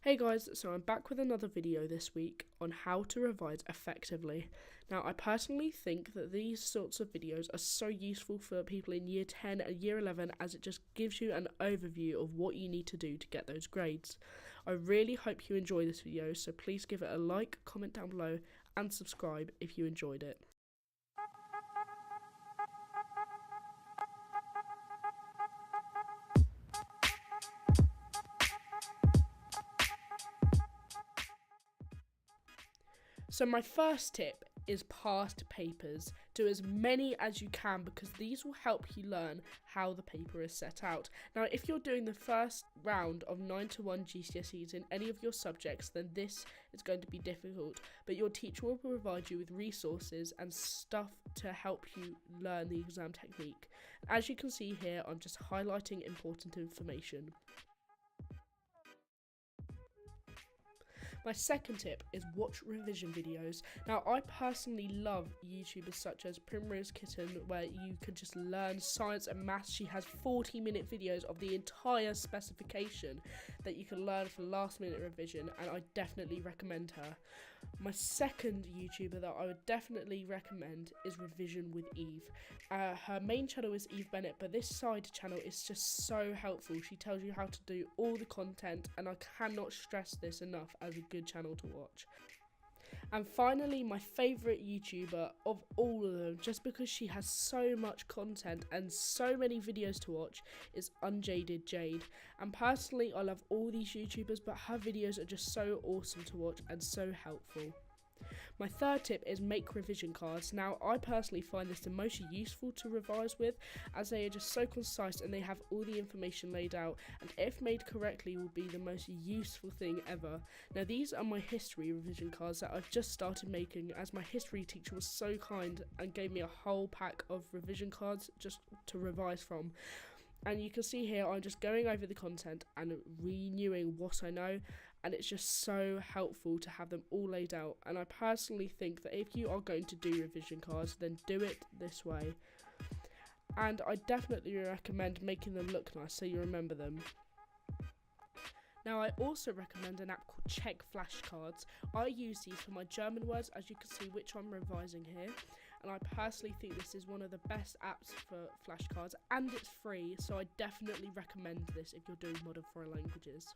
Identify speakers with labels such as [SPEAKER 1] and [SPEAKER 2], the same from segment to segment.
[SPEAKER 1] Hey guys, so I'm back with another video this week on how to revise effectively. Now, I personally think that these sorts of videos are so useful for people in year 10 and year 11 as it just gives you an overview of what you need to do to get those grades. I really hope you enjoy this video, so please give it a like, comment down below and subscribe if you enjoyed it. So my first tip is past papers. Do as many as you can because these will help you learn how the paper is set out. Now, if you're doing the first round of 9 to 1 GCSEs in any of your subjects, then this is going to be difficult, but your teacher will provide you with resources and stuff to help you learn the exam technique. As you can see here, I'm just highlighting important information. My second tip is watch revision videos. Now, I personally love YouTubers such as Primrose Kitten, where you can just learn science and maths. She has 40-minute videos of the entire specification that you can learn for last-minute revision, and I definitely recommend her. My second YouTuber that I would definitely recommend is Revision with Eve. Her main channel is Eve Bennett, but this side channel is just so helpful. She tells you how to do all the content, and I cannot stress this enough as a good channel to watch. And finally, my favourite YouTuber of all of them, just because she has so much content and so many videos to watch, is Unjaded Jade. And personally, I love all these YouTubers, but her videos are just so awesome to watch and so helpful. My third tip is make revision cards. Now, I personally find this the most useful to revise with, as they are just so concise and they have all the information laid out, and if made correctly will be the most useful thing ever. Now, these are my history revision cards that I've just started making, as my history teacher was so kind and gave me a whole pack of revision cards just to revise from. And you can see here I'm just going over the content and renewing what I know, and it's just so helpful to have them all laid out. And I personally think that if you are going to do revision cards, then do it this way. And I definitely recommend making them look nice so you remember them. Now, I also recommend an app called Check Flashcards. I use these for my German words, as you can see, which I'm revising here. And I personally think this is one of the best apps for flashcards, and it's free, so I definitely recommend this if you're doing modern foreign languages.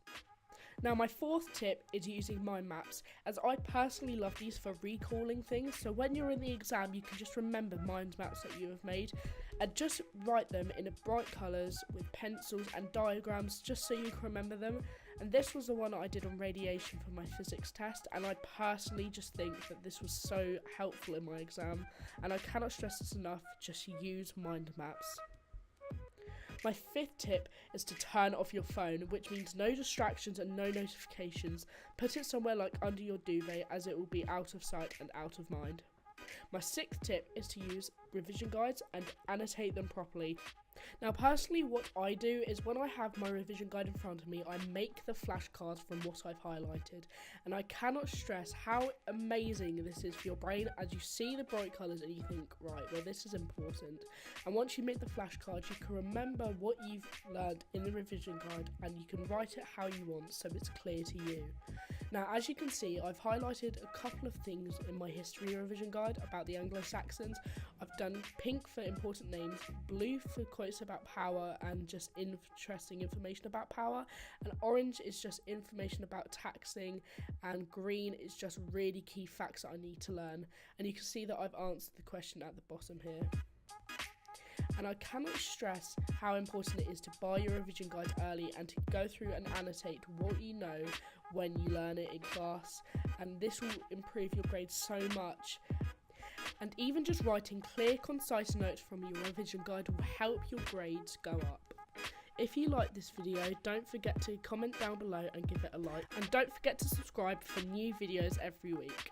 [SPEAKER 1] Now, my fourth tip is using mind maps, as I personally love these for recalling things. So when you're in the exam, you can just remember mind maps that you have made and just write them in bright colours with pencils and diagrams just so you can remember them. And this was the one I did on radiation for my physics test, and I personally just think that this was so helpful in my exam, and I cannot stress this enough, just use mind maps. My fifth tip is to turn off your phone, which means no distractions and no notifications. Put it somewhere like under your duvet, as it will be out of sight and out of mind. My sixth tip is to use revision guides and annotate them properly. Now, personally, what I do is when I have my revision guide in front of me, I make the flashcards from what I've highlighted. And I cannot stress how amazing this is for your brain, as you see the bright colours and you think, right, well, this is important. And once you make the flashcards, you can remember what you've learned in the revision guide and you can write it how you want so it's clear to you. Now, as you can see, I've highlighted a couple of things in my history revision guide about the Anglo-Saxons. I've done pink for important names, blue for quotes about power and just interesting information about power, and orange is just information about taxing, and green is just really key facts that I need to learn. And you can see that I've answered the question at the bottom here. And I cannot stress how important it is to buy your revision guide early and to go through and annotate what you know when you learn it in class, and this will improve your grades so much. And even just writing clear, concise notes from your revision guide will help your grades go up. If you like this video, don't forget to comment down below and give it a like, and don't forget to subscribe for new videos every week.